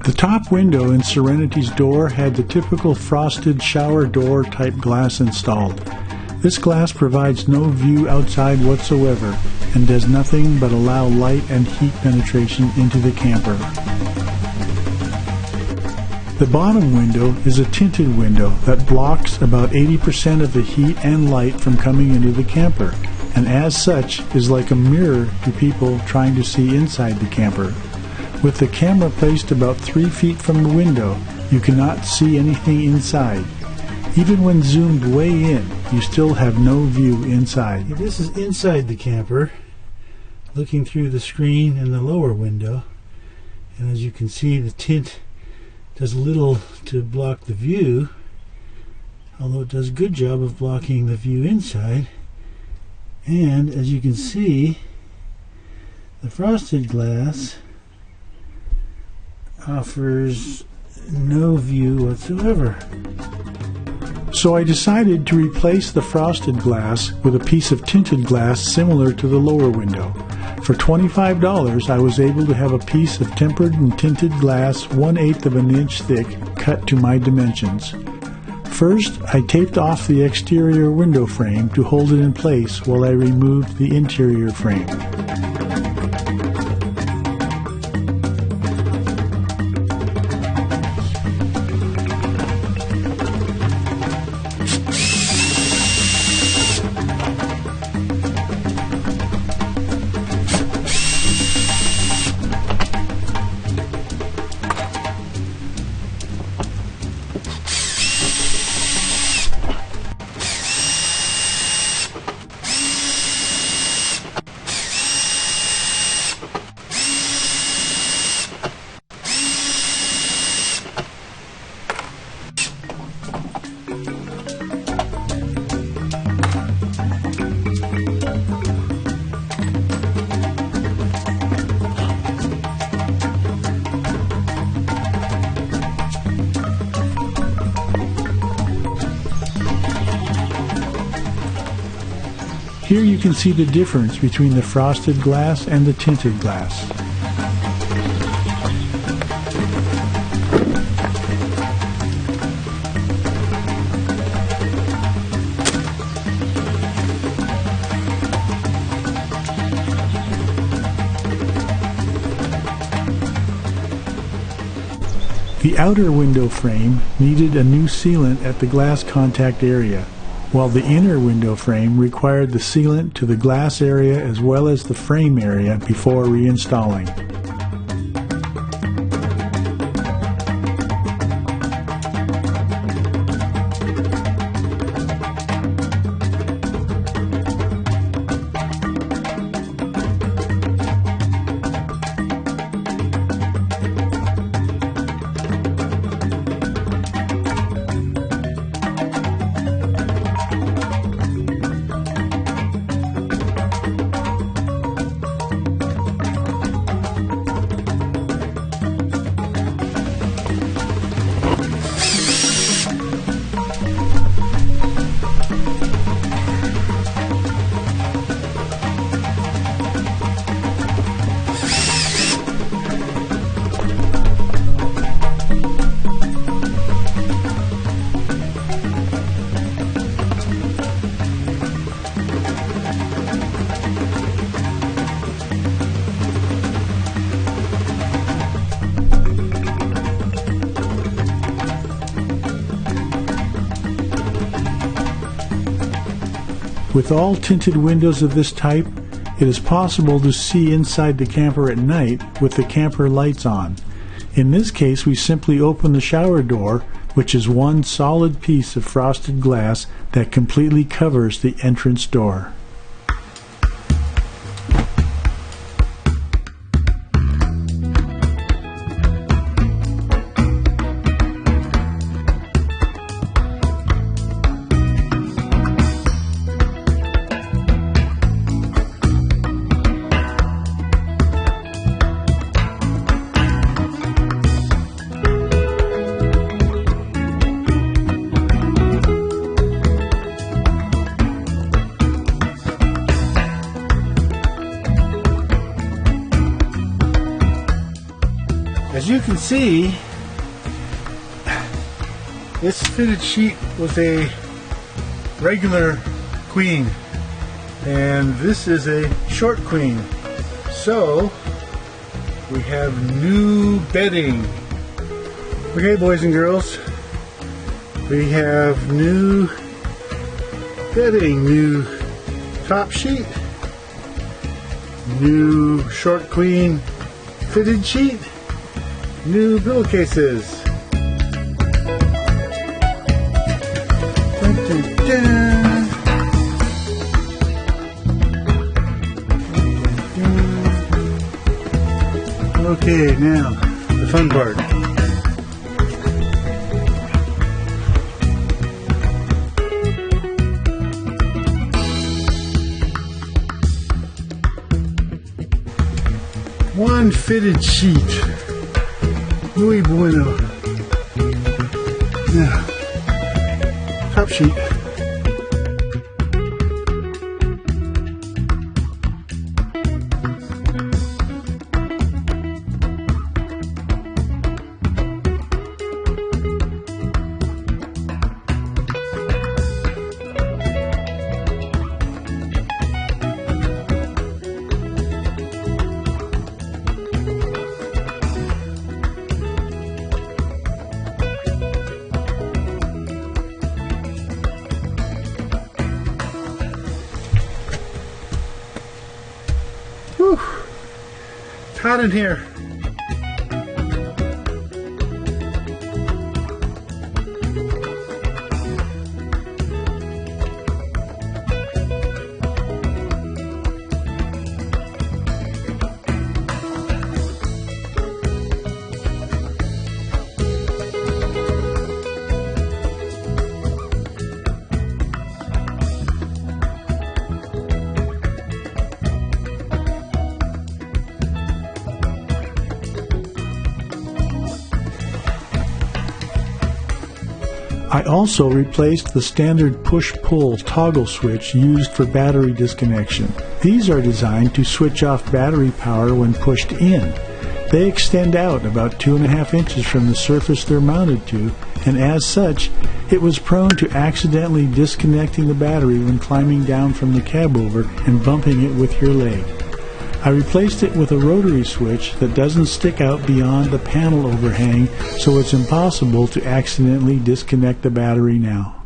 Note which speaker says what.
Speaker 1: The top window in Serenity's door had the typical frosted shower door type glass installed. This glass provides no view outside whatsoever and does nothing but allow light and heat penetration into the camper. The bottom window is a tinted window that blocks about 80% of the heat and light from coming into the camper, and as such is like a mirror to people trying to see inside the camper. With the camera placed about 3 feet from the window, you cannot see anything inside. Even when zoomed way in, you still have no view inside. This is inside the camper, looking through the screen in the lower window. And as you can see, the tint does little to block the view, although it does a good job of blocking the view inside. And as you can see, the frosted glass offers no view whatsoever. So I decided to replace the frosted glass with a piece of tinted glass similar to the lower window. For $25, I was able to have a piece of tempered and tinted glass 1/8 of an inch thick cut to my dimensions. First, I taped off the exterior window frame to hold it in place while I removed the interior frame. Here you can see the difference between the frosted glass and the tinted glass. The outer window frame needed a new sealant at the glass contact area, while the inner window frame required the sealant to the glass area as well as the frame area before reinstalling. With all tinted windows of this type, it is possible to see inside the camper at night with the camper lights on. In this case, we simply open the shower door, which is one solid piece of frosted glass that completely covers the entrance door. as you can see, this fitted sheet was a regular queen, and this is a short queen. So we have new bedding. Okay, boys and girls, we have new bedding, new top sheet, new short queen fitted sheet, new pillowcases. Dun, dun, dun. Okay, now the fun part. One fitted sheet. Muy bueno. Now, top sheet. Whew. It's hot in here. I also replaced the standard push-pull toggle switch used for battery disconnection. These are designed to switch off battery power when pushed in. They extend out about 2.5 inches from the surface they're mounted to, and as such, it was prone to accidentally disconnecting the battery when climbing down from the cab over and bumping it with your leg. I replaced it with a rotary switch that doesn't stick out beyond the panel overhang, so it's impossible to accidentally disconnect the battery now.